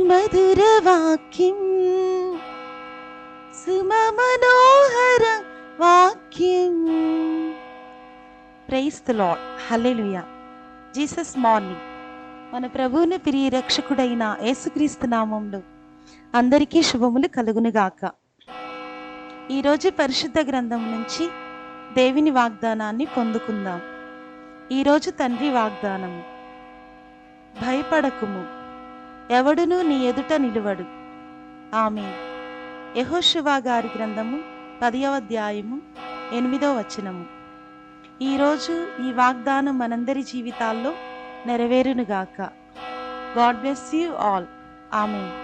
మధుర వాక్యం సుమనోహర వాక్యం. Praise the Lord. Hallelujah. Jesus morning. మన ప్రభువుని ప్రియ రక్షకుడైన యేసుక్రీస్తు నామంలో అందరికీ శుభములు కలుగునుగాక. ఈరోజు పరిశుద్ధ గ్రంథం నుంచి దేవుని వాగ్దానాన్ని పొందుకుందాం. ఈరోజు తండ్రి వాగ్దానము, భయపడకుము, ఎవడునూ నీ ఎదుట నిలువడు. ఆమేన్. యెహోషువ గారి గ్రంథము 10వ అధ్యాయము 8వ వచనము. ఈరోజు ఈ వాగ్దానం మనందరి జీవితాల్లో నెరవేరునుగాక. God bless you all. Amen.